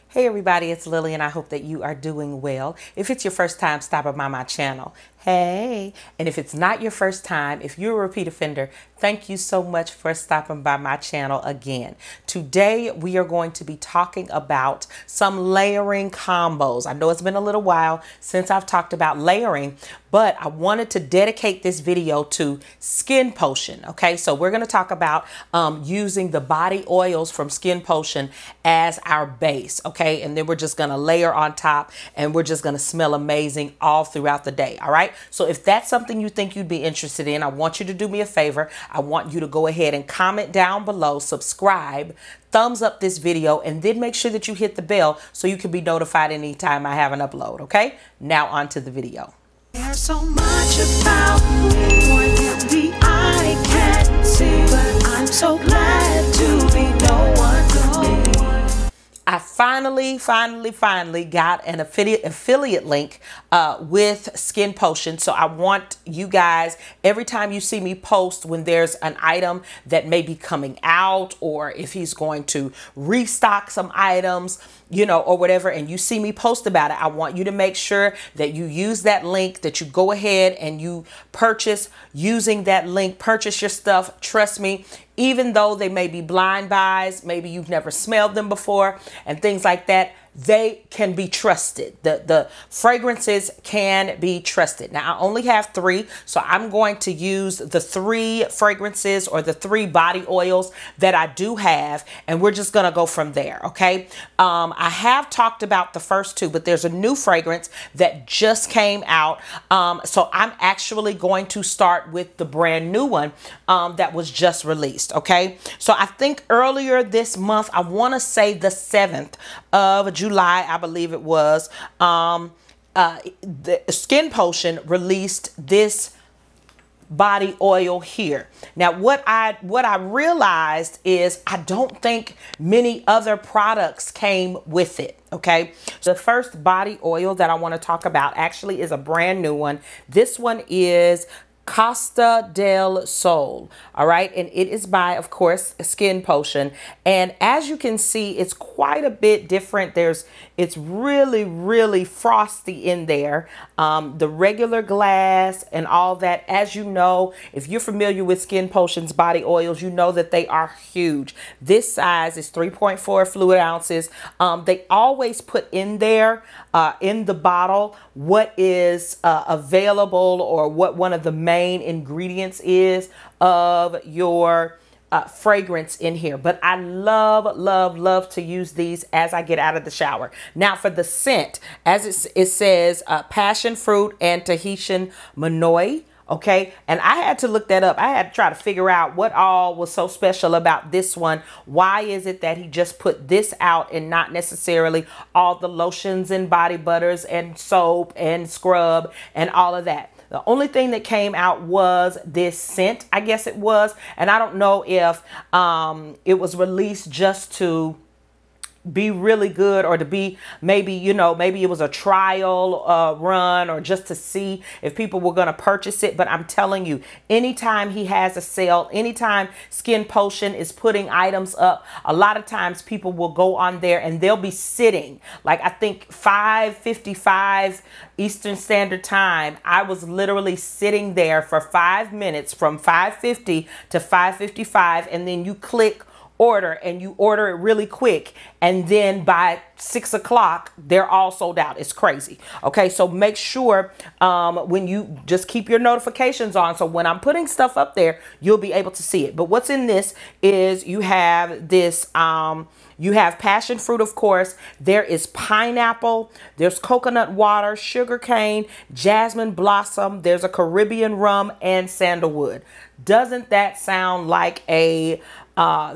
Hey everybody, it's Lillian. I hope that you are doing well. If it's your first time stopping by my channel, hey. And if it's not your first time, if you're a repeat offender, thank you so much for stopping by my channel again. Today we are going to be talking about some layering combos. I know it's been a little while since I've talked about layering, but I wanted to dedicate this video to Skinpotion. Okay, so we're going to talk about using the body oils from Skinpotion as our base. Okay, and then we're just going to layer on top and we're just going to smell amazing all throughout the day. All right, so if that's something you think you'd be interested in, I want you to do me a favor. I want you to go ahead and comment down below, subscribe, thumbs up this video, and then make sure that you hit the bell so you can be notified anytime I have an upload. Okay, now on to the video. There's so much about me, more than the eye can see, but I'm so glad to be no one to me. I finally got an affiliate link with Skinpotion. So I want you guys, every time you see me post when there's an item that may be coming out, or if he's going to restock some items, you know, or whatever, and you see me post about it, I want you to make sure that you use that link, that you go ahead and you purchase using that link, purchase your stuff. Trust me, even though they may be blind buys, maybe you've never smelled them before and things like that, they can be trusted. The fragrances can be trusted. Now, I only have 3, so I'm going to use the 3 fragrances or the 3 body oils that I do have, and we're just going to go from there, okay? I have talked about the first 2, but there's a new fragrance that just came out, so I'm actually going to start with the brand new one that was just released, okay? So I think earlier this month, I want to say the 7th of July, I believe it was, the Skinpotion released this body oil here. Now, what I realized is I don't think many other products came with it. Okay, the first body oil that I want to talk about actually is a brand new one. This one is Costa Del Sol. All right, and it is by, of course, Skinpotion, and as you can see, it's quite a bit different. It's really frosty in there, the regular glass and all that. As you know, if you're familiar with Skinpotion's body oils, you know that they are huge. This size is 3.4 fluid ounces. They always put in there in the bottle what is available, or what one of the main ingredients is of your fragrance in here. But I love to use these as I get out of the shower. Now, for the scent, as it says, passion fruit and Tahitian manoi. Okay, and I had to look that up. I had to try to figure out what all was so special about this one. Why is it that he just put this out and not necessarily all the lotions and body butters and soap and scrub and all of that? The only thing that came out was this scent, I guess it was. And I don't know if it was released just to be really good, or to be maybe, you know, maybe it was a trial run, or just to see if people were going to purchase it. But I'm telling you, anytime he has a sale, anytime Skinpotion is putting items up, a lot of times people will go on there and they'll be sitting, like I think 5:55 Eastern Standard Time. I was literally sitting there for 5 minutes from 5:50 to 5:55, and then you click order and you order it really quick, and then by 6 o'clock they're all sold out. It's crazy. Okay, so make sure when you just keep your notifications on, so when I'm putting stuff up there, you'll be able to see it. But what's in this is you have this you have passion fruit, of course. There is pineapple, there's coconut water, sugar cane, jasmine blossom, there's a Caribbean rum, and sandalwood. Doesn't that sound like a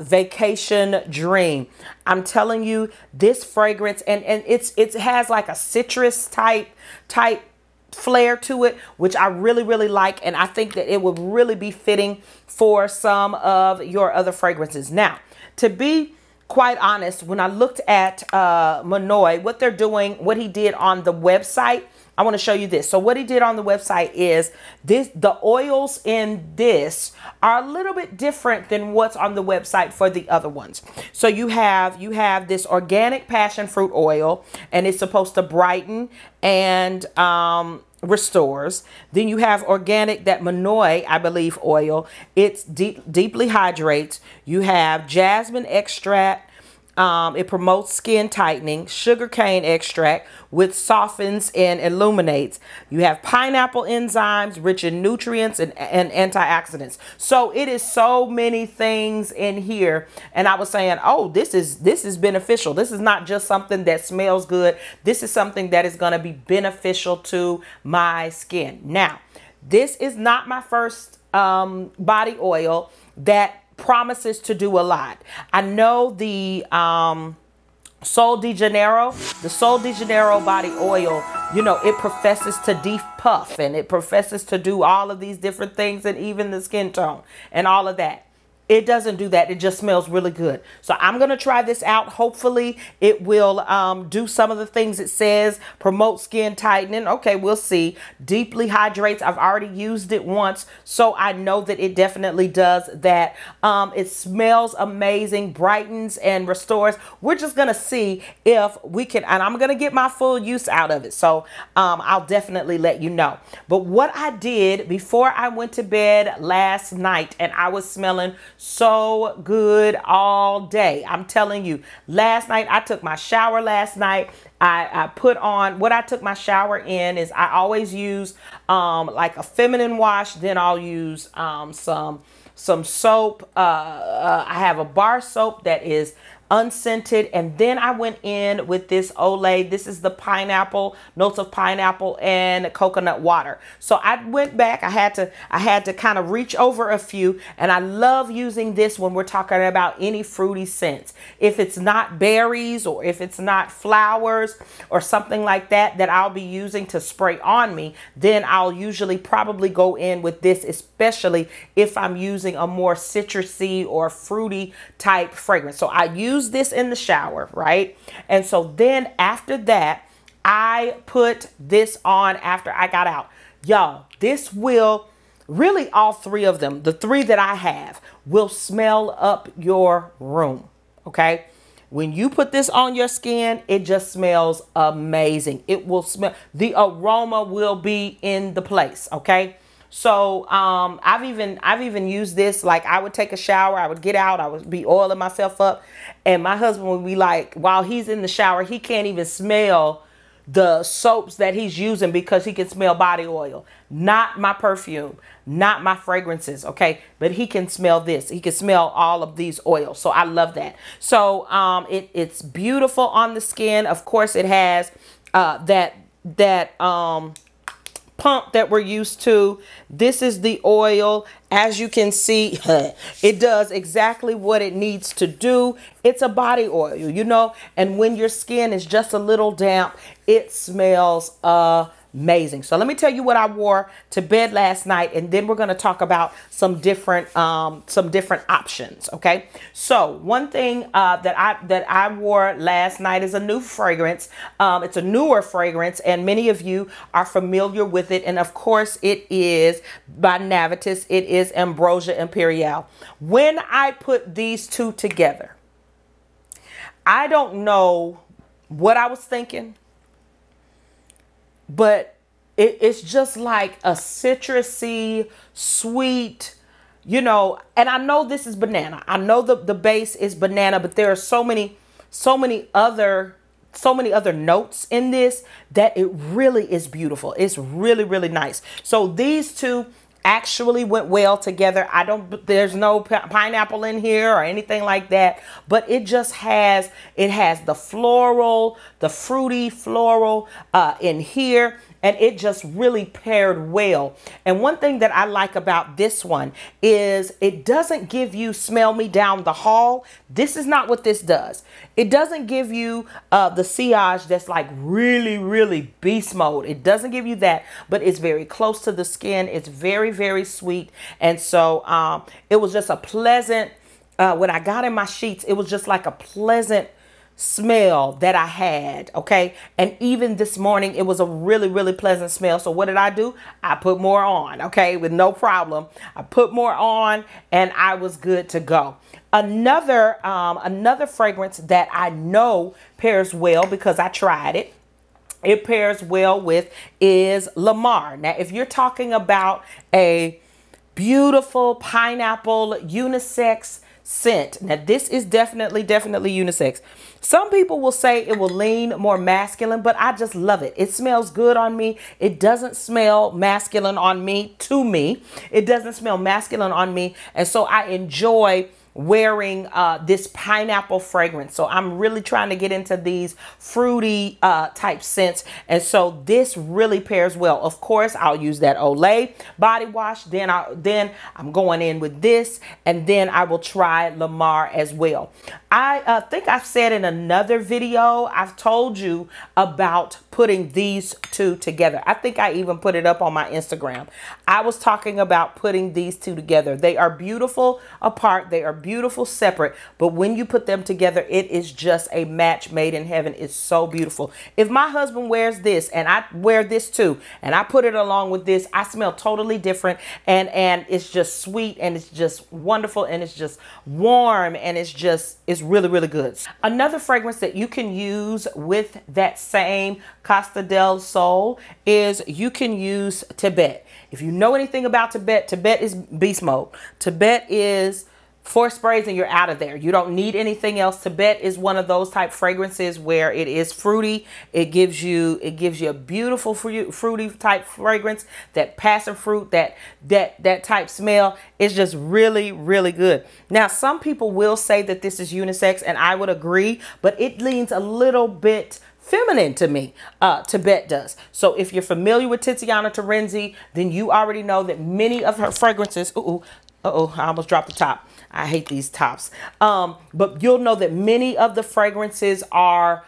vacation dream? I'm telling you, this fragrance, and it has like a citrus type flair to it, which I really like, and I think that it would really be fitting for some of your other fragrances. Now, to be quite honest, when I looked at Manoi, what they're doing, what he did on the website I want to show you this. So what he did on the website is the oils in this are a little bit different than what's on the website for the other ones. So you have this organic passion fruit oil, and it's supposed to brighten and restores. Then you have organic, that Manoi, I believe, oil. It's deeply hydrates. You have jasmine extract. It promotes skin tightening. Sugarcane extract, which softens and illuminates. You have pineapple enzymes, rich in nutrients and antioxidants. So it is so many things in here. And I was saying, oh, this is beneficial. This is not just something that smells good. This is something that is going to be beneficial to my skin. Now, this is not my first body oil that promises to do a lot. I know the Sol de Janeiro body oil, you know, it professes to depuff and it professes to do all of these different things, and even the skin tone and all of that. It doesn't do that. It just smells really good. So I'm going to try this out. Hopefully it will do some of the things it says. Promote skin tightening. Okay, we'll see. Deeply hydrates. I've already used it once, so I know that it definitely does that. It smells amazing, brightens and restores. We're just going to see if we can, and I'm going to get my full use out of it. So I'll definitely let you know. But what I did before I went to bed last night, and I was smelling so good all day. I'm telling you, last night I took my shower last night. I put on, what I took my shower in is, I always use like a feminine wash. Then I'll use some soap. I have a bar soap that is unscented, and then I went in with this Olay. This is the pineapple, notes of pineapple and coconut water. So I went back. I had to kind of reach over a few, and I love using this when we're talking about any fruity scents. If it's not berries, or if it's not flowers or something like that I'll be using to spray on me, then I'll usually probably go in with this, especially if I'm using a more citrusy or fruity type fragrance. So I use this in the shower, right? And so then after that, I put this on after I got out. Y'all, this will really, all three of them, the three that I have, will smell up your room. Okay. When you put this on your skin, it just smells amazing. It will smell, the aroma will be in the place. Okay. So I've even used this, like I would take a shower, I would get out, I would be oiling myself up, and my husband would be like, while he's in the shower, he can't even smell the soaps that he's using because he can smell body oil. Not my perfume, not my fragrances, okay? But he can smell this. He can smell all of these oils. So I love that. So it's beautiful on the skin. Of course, it has that pump that we're used to. This is the oil. As you can see, it does exactly what it needs to do. It's a body oil, you know, and when your skin is just a little damp, it smells amazing. So let me tell you what I wore to bed last night, and then we're going to talk about some different options. Okay. So one thing that I wore last night is a new fragrance. It's a newer fragrance, and many of you are familiar with it. And of course, it is by Navitus. It is Ambrosia Imperiale. When I put these two together, I don't know what I was thinking, but it's just like a citrusy, sweet, you know, and I know this is banana. I know the base is banana, but there are so many other notes in this that it really is beautiful. It's really, really nice. So these two actually went well together. There's no pineapple in here or anything like that, but it just has the floral, the fruity floral in here, and it just really paired well. And one thing that I like about this one is it doesn't give you smell me down the hall. This is not what this does. It doesn't give you the sillage that's like really, really beast mode. It doesn't give you that, but it's very close to the skin. It's very, very sweet. And so it was just a pleasant, when I got in my sheets, it was just like a pleasant smell that I had, okay? And even this morning, it was a really, really pleasant smell. So what did I do? I put more on, okay, with no problem. I put more on and I was good to go. Another fragrance that I know pairs well because I tried it. It pairs well with is Lamar. Now, if you're talking about a beautiful pineapple unisex scent. Now, this is definitely unisex. Some people will say it will lean more masculine, but I just love it. It smells good on me. It doesn't smell masculine on me, to me. It doesn't smell masculine on me. And so I enjoy wearing this pineapple fragrance. So I'm really trying to get into these fruity type scents, and so this really pairs well. Of course, I'll use that Olay body wash, then I'm going in with this, and then I will try Lamar as well. I think I've said in another video, I've told you about putting these two together. I think I even put it up on my Instagram. I was talking about putting these two together. They are beautiful apart. They are beautiful separate, but when you put them together, it is just a match made in heaven. It's so beautiful. If my husband wears this and I wear this too, and I put it along with this, I smell totally different, and it's just sweet, and it's just wonderful, and it's just warm, and it's really, really good. Another fragrance that you can use with that same Costa Del Sol is you can use Tabit. If you know anything about Tabit, Tabit is beast mode. Tabit is 4 sprays and you're out of there. You don't need anything else. Tabit is one of those type fragrances where it is fruity. It gives you a beautiful fruity type fragrance. That passion fruit, that type smell is just really, really good. Now, some people will say that this is unisex, and I would agree, but it leans a little bit feminine to me. Tabit does. So if you're familiar with Tiziana Terenzi, then you already know that many of her fragrances, I almost dropped the top. I hate these tops. But you'll know that many of the fragrances are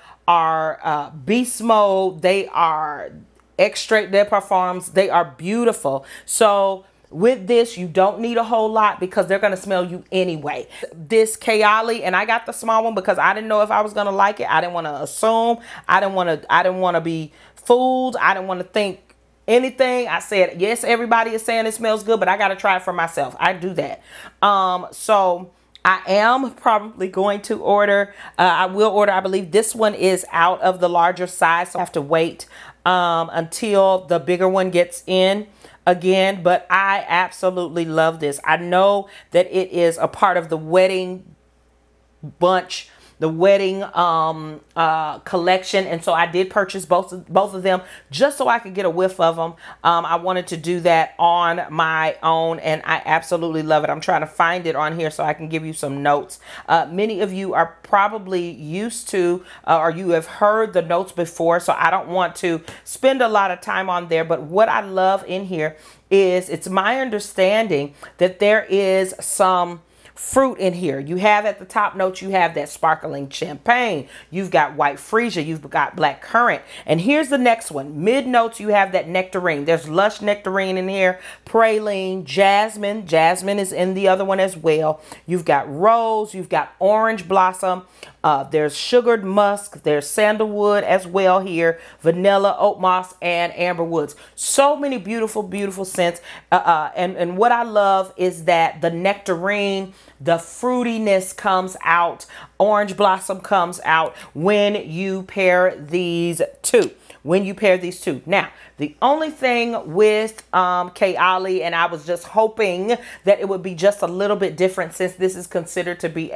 beast mode. They are extrait de parfums. They are beautiful. So with this, you don't need a whole lot because they're going to smell you anyway. This Kayali, and I got the small one because I didn't know if I was going to like it. I didn't want to assume. I didn't want to be fooled. I didn't want to think anything. I said, yes, everybody is saying it smells good, but I got to try it for myself. I do that. So I am probably going to order, I will order, I believe this one is out of the larger size. So I have to wait until the bigger one gets in again, but I absolutely love this. I know that it is a part of the wedding bunch, the wedding collection, and so I did purchase both of them just so I could get a whiff of them. I wanted to do that on my own, and I absolutely love it. I'm trying to find it on here so I can give you some notes. Many of you are probably used to or you have heard the notes before, so I don't want to spend a lot of time on there. But what I love in here is it's my understanding that there is some fruit in here. You have at the top notes, you have that sparkling champagne, you've got white freesia, you've got black currant, and here's the next one. Mid notes, you have that nectarine. There's lush nectarine in here, praline, jasmine. Jasmine is in the other one as well. You've got rose, you've got orange blossom, there's sugared musk, there's sandalwood as well here, vanilla, oat moss, and amber woods. So many beautiful, beautiful scents. And what I love is that the nectarine, the fruitiness comes out, orange blossom comes out when you pair these two. Now, the only thing with Kayali, and I was just hoping that it would be just a little bit different since this is considered to be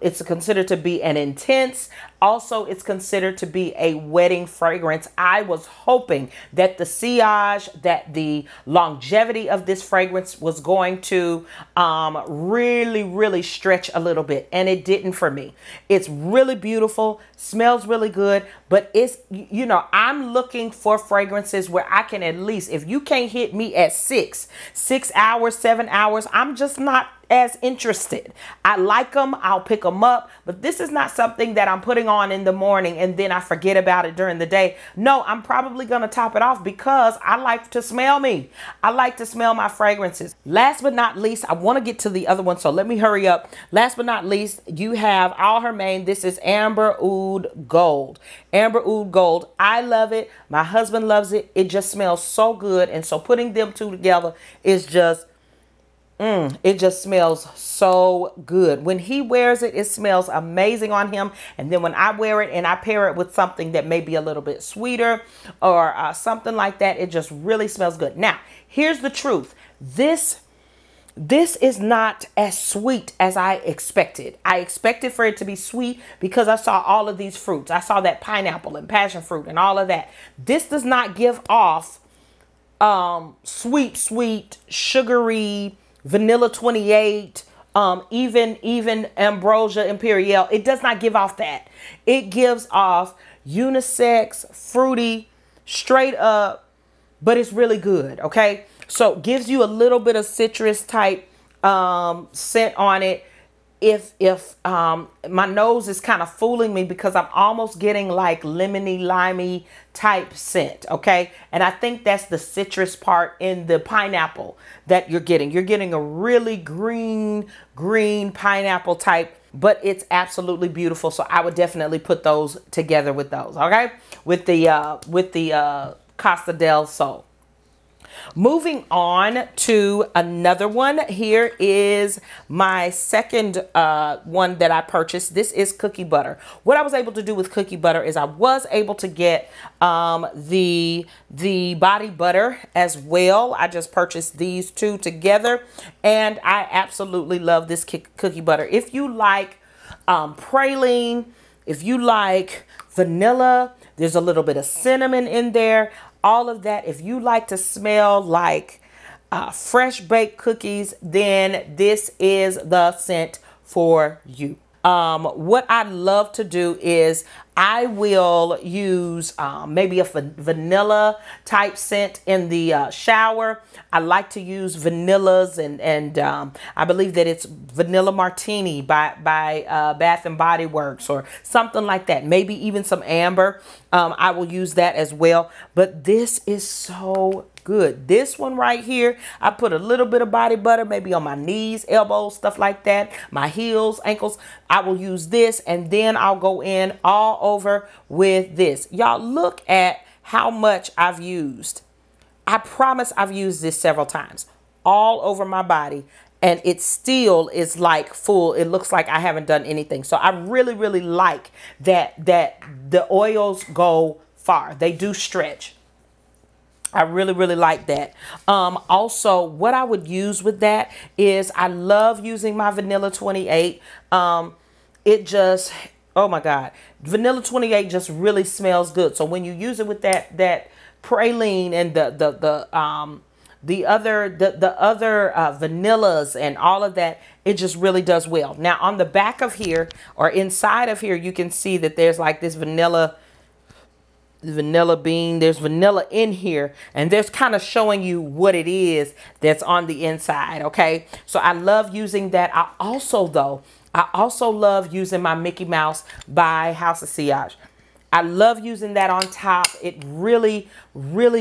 it's considered to be an intense. Also, it's considered to be a wedding fragrance. I was hoping that the sillage, that the longevity of this fragrance was going to really, really stretch a little bit, and it didn't for me. It's really beautiful, smells really good, but it's, you know, I'm looking for fragrances where I can at least, if you can't hit me at 6 hours, 7 hours, I'm just not as interested. I like them, I'll pick them up, but this is not something that I'm putting on in the morning and then I forget about it during the day. No, I'm probably going to top it off because I like to smell me. I like to smell my fragrances. Last but not least, I want to get to the other one, so let me hurry up. Last but not least, you have Haramain. This is Amber Oud Gold. Amber Oud Gold. I love it. My husband loves it. It just smells so good, and so putting them two together is just it just smells so good. When he wears it, it smells amazing on him. And then when I wear it and I pair it with something that may be a little bit sweeter or something like that, it just really smells good. Now, here's the truth. This is not as sweet as I expected. I expected for it to be sweet because I saw all of these fruits. I saw that pineapple and passion fruit and all of that. This does not give off sweet, sugary, vanilla 28, even Ambrosia Imperiale. It does not give off that. It gives off unisex, fruity, straight up, but it's really good. Okay. So it gives you a little bit of citrus type scent on it. If my nose is kind of fooling me because I'm almost getting like lemony, limey type scent, okay? And I think that's the citrus part in the pineapple that you're getting. You're getting a really green pineapple type, but it's absolutely beautiful. So I would definitely put those together with those, okay? With the Costa del Sol. Moving on to another one. Here is my second one that I purchased. This is cookie butter. What I was able to do with cookie butter is I was able to get the body butter as well. I just purchased these two together, and I absolutely love this cookie butter. If you like praline, if you like vanilla, there's a little bit of cinnamon in there. All of that. If you like to smell like fresh baked cookies, then this is the scent for you. What I love to do is I will use maybe a vanilla type scent in the shower. I like to use vanillas and I believe that it's Vanilla Martini by Bath and Body Works or something like that. Maybe even some amber. I will use that as well. But this is so good. This one right here, I put a little bit of body butter, maybe on my knees, elbows, stuff like that, my heels, ankles. I will use this, and then I'll go in all over with this. Y'all, look at how much I've used. I promise I've used this several times all over my body, and it still is like full. It looks like I haven't done anything. So I really like that the oils go far. They do stretch. I really like that. Also, what I would use with that is I love using my Vanilla 28. It just, oh my God, Vanilla 28 just really smells good. So when you use it with that praline and the other vanillas and all of that, it just really does well. Now on the back of here or inside of here, you can see that there's like this vanilla bean. There's vanilla in here, and there's kind of showing you what it is that's on the inside. Okay, so I love using that. I also love using my Mickey Mouse by House of Sillage. I love using that on top. It really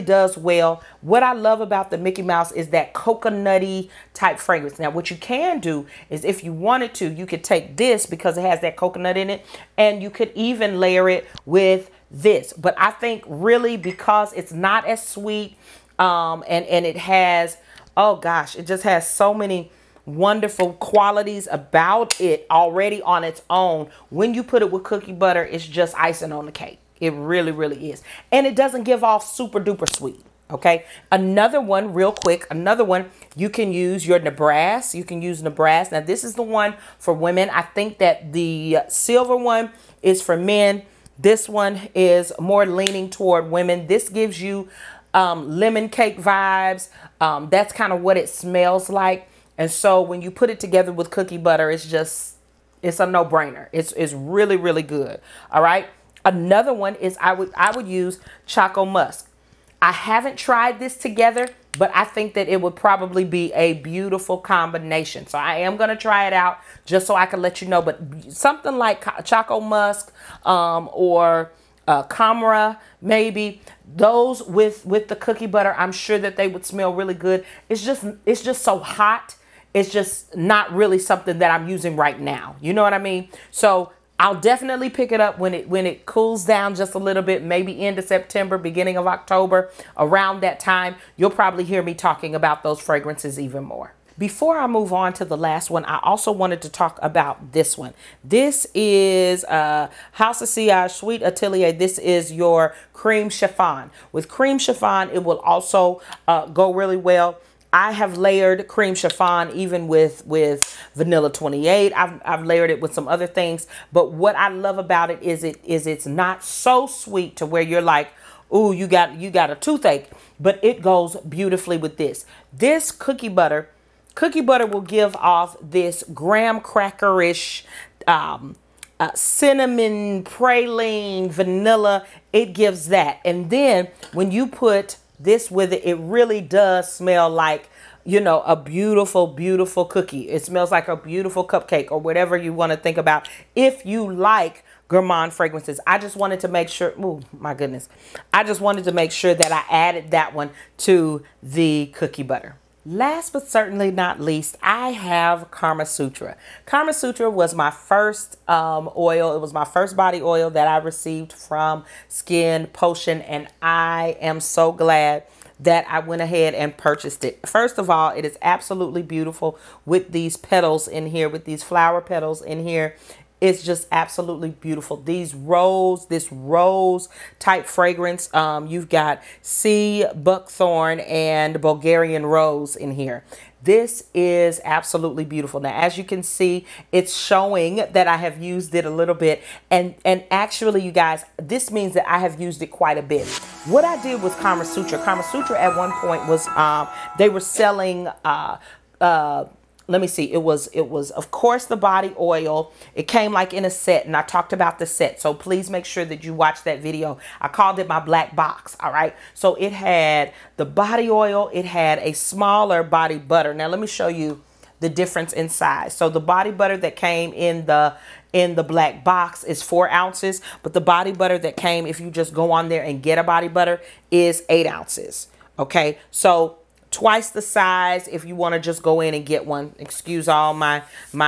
does well. What I love about the Mickey Mouse is that coconutty type fragrance. Now, what you can do is if you wanted to, you could take this because it has that coconut in it, and you could even layer it with this. But I think really because it's not as sweet and it has, oh gosh, it just has so many wonderful qualities about it already on its own. When you put it with cookie butter, it's just icing on the cake. It really is. And it doesn't give off super duper sweet. Okay. Another one real quick. Another one, you can use your Nebraska. You can use Nebraska. Now this is the one for women. I think that the silver one is for men. This one is more leaning toward women. This gives you lemon cake vibes. That's kind of what it smells like. And so when you put it together with cookie butter, it's a no-brainer. It's really good. All right. Another one is I would use Choco Musk. I haven't tried this together, but I think that it would probably be a beautiful combination. So I am going to try it out just so I can let you know. But something like Choco Musk or Camera, maybe, those with the cookie butter, I'm sure that they would smell really good. It's just so hot. It's just not really something that I'm using right now. You know what I mean? So I'll definitely pick it up when it cools down just a little bit, maybe end of September, beginning of October. Around that time, you'll probably hear me talking about those fragrances even more. Before I move on to the last one, I also wanted to talk about this one. This is House of Sillage Sweet Atelier. This is your Cream Chiffon. With Cream Chiffon, it will also go really well. I have layered Cream Chiffon even with Vanilla 28. I've layered it with some other things. But what I love about it is it's not so sweet to where you're like, ooh, you got a toothache. But it goes beautifully with this. This cookie butter will give off this graham crackerish, cinnamon, praline, vanilla. It gives that. And then when you put this with it, it really does smell like, you know, a beautiful, beautiful cookie. It smells like a beautiful cupcake or whatever you want to think about. If you like gourmand fragrances, I just wanted to make sure, oh my goodness. I just wanted to make sure that I added that one to the cookie butter. Last but certainly not least, I have Kama Sutra. Kama Sutra was my first oil. It was my first body oil that I received from Skinpotion, and I am so glad that I went ahead and purchased it. First of all, it is absolutely beautiful with these petals in here, with these flower petals in here. It's just absolutely beautiful. This rose type fragrance. You've got sea buckthorn and Bulgarian rose in here. This is absolutely beautiful. Now, as you can see, it's showing that I have used it a little bit. And actually, you guys, this means that I have used it quite a bit. What I did with Kama Sutra at one point was they were selling let me see. It was of course the body oil. It came like in a set, and I talked about the set. So please make sure that you watch that video. I called it my black box. All right. So it had the body oil. It had a smaller body butter. Now let me show you the difference in size. So the body butter that came in the black box is 4 ounces, but the body butter that came, if you just go on there and get a body butter, is 8 ounces. Okay. So twice the size if you want to just go in and get one. Excuse all my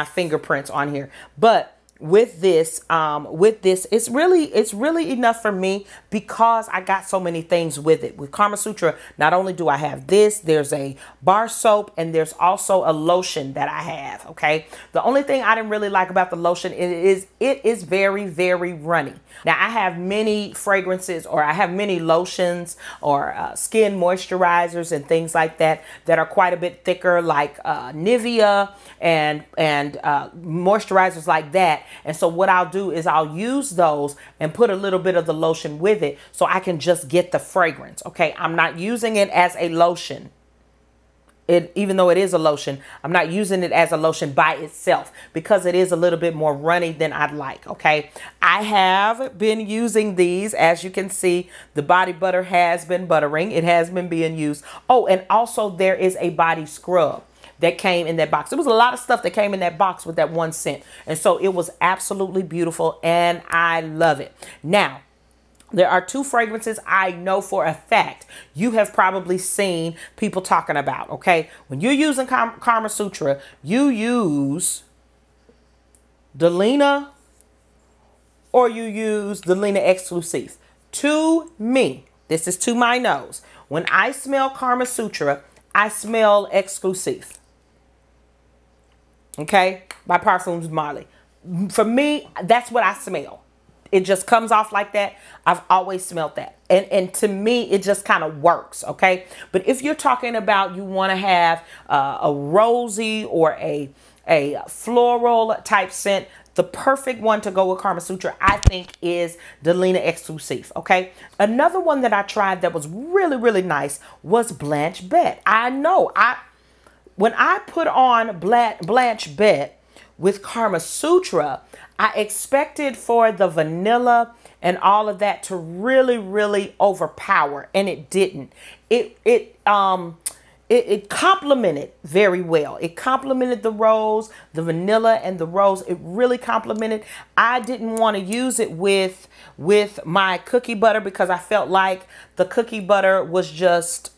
fingerprints on here. But with this, it's really enough for me because I got so many things with it. With Kama Sutra, not only do I have this, there's a bar soap, and there's also a lotion that I have. Okay. The only thing I didn't really like about the lotion is it is very, very runny. Now I have many fragrances, or I have many lotions or skin moisturizers and things like that are quite a bit thicker, like Nivea and moisturizers like that. And so what I'll do is I'll use those and put a little bit of the lotion with it so I can just get the fragrance. Okay, I'm not using it as a lotion. Even though it is a lotion, I'm not using it as a lotion by itself because it is a little bit more runny than I'd like. Okay, I have been using these. As you can see, the body butter has been buttering. It has been being used. Oh, and also there is a body scrub that came in that box. There was a lot of stuff that came in that box with that one scent. And so it was absolutely beautiful, and I love it. Now, there are 2 fragrances I know for a fact you have probably seen people talking about, okay? When you're using Kama Sutra, you use Delina or you use Delina Exclisif. To me, this is to my nose, when I smell Kama Sutra, I smell Exclisif. Okay? By Parfums Marley. For me, that's what I smell. It just comes off like that. I've always smelled that. And to me, it just kind of works, okay? But if you're talking about you want to have a rosy or a floral type scent, the perfect one to go with Kama Sutra, I think, is Delina Exclisif, okay? Another one that I tried that was really, really nice was Blanche Bete. I know, when I put on Blanche Bete with Kama Sutra, I expected for the vanilla and all of that to really, really overpower, and it didn't. It it complemented very well. It complemented the rose, the vanilla and the rose. It really complemented. I didn't want to use it with my cookie butter because I felt like the cookie butter was just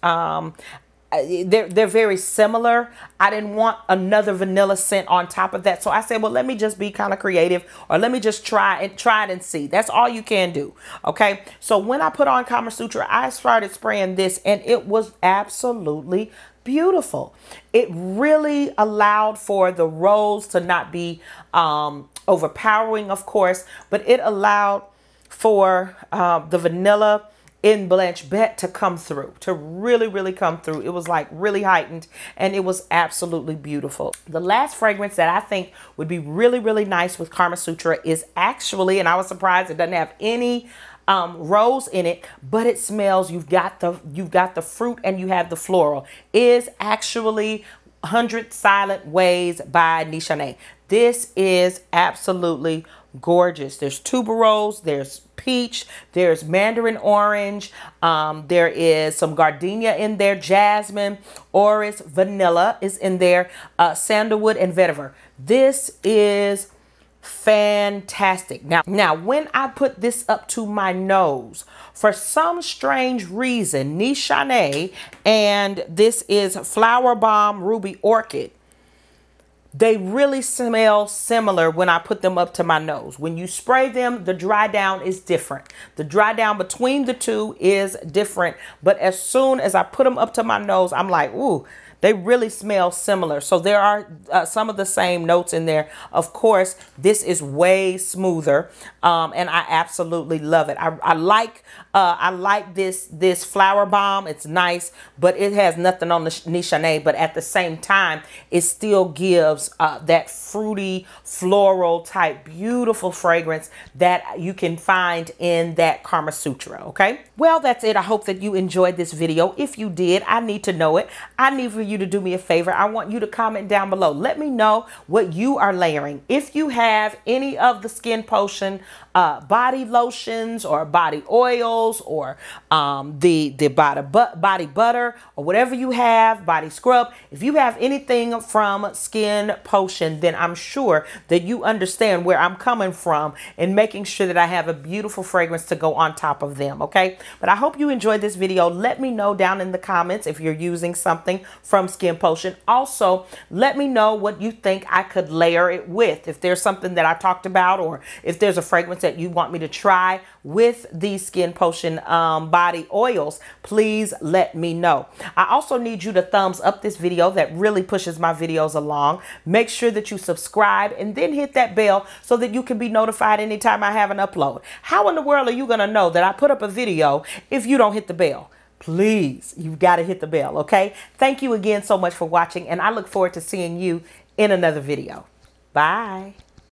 they're very similar. I didn't want another vanilla scent on top of that. So I said, well, let me just be kind of creative, or let me just try it and see. That's all you can do. Okay. So when I put on Kama Sutra, I started spraying this and it was absolutely beautiful. It really allowed for the rose to not be overpowering, of course, but it allowed for the vanilla in Blanche Bete to come through, to really come through. It was like really heightened and it was absolutely beautiful. The last fragrance that I think would be really nice with Kama Sutra is actually, and I was surprised it doesn't have any rose in it, but it smells, you've got the fruit and you have the floral, is actually 100 Silent Ways by NaaDei. This is absolutely gorgeous. There's tuberose, there's peach, there's mandarin orange, there is some gardenia in there, jasmine, orris, vanilla is in there, sandalwood and vetiver. This is fantastic. Now when I put this up to my nose, for some strange reason, NaaDei, and this is Flower Bomb Ruby Orchid, they really smell similar when I put them up to my nose. When you spray them, the dry down is different. The dry down between the two is different. But as soon as I put them up to my nose, I'm like, ooh, they really smell similar. So there are some of the same notes in there. Of course, this is way smoother, and I absolutely love it. I like this flower bomb. It's nice, but it has nothing on the NaaDei. But at the same time, it still gives that fruity, floral type, beautiful fragrance that you can find in that Kama Sutra. Okay. Well, that's it. I hope that you enjoyed this video. If you did, I need to know it. I need for you to do me a favor. I want you to comment down below. Let me know what you are layering. If you have any of the Skinpotion body lotions or body oils or the body butter or whatever you have, body scrub, if you have anything from Skinpotion, then I'm sure that you understand where I'm coming from and making sure that I have a beautiful fragrance to go on top of them. Okay. But I hope you enjoyed this video. Let me know down in the comments if you're using something from Skinpotion. Also, let me know what you think I could layer it with. If there's something that I talked about, or if there's a fragrance that you want me to try with these Skinpotion body oils, please let me know. I also need you to thumbs up this video. That really pushes my videos along. Make sure that you subscribe and then hit that bell so that you can be notified anytime I have an upload. How in the world are you going to know that I put up a video if you don't hit the bell? Please, you've got to hit the bell, okay? Thank you again so much for watching, and I look forward to seeing you in another video. Bye.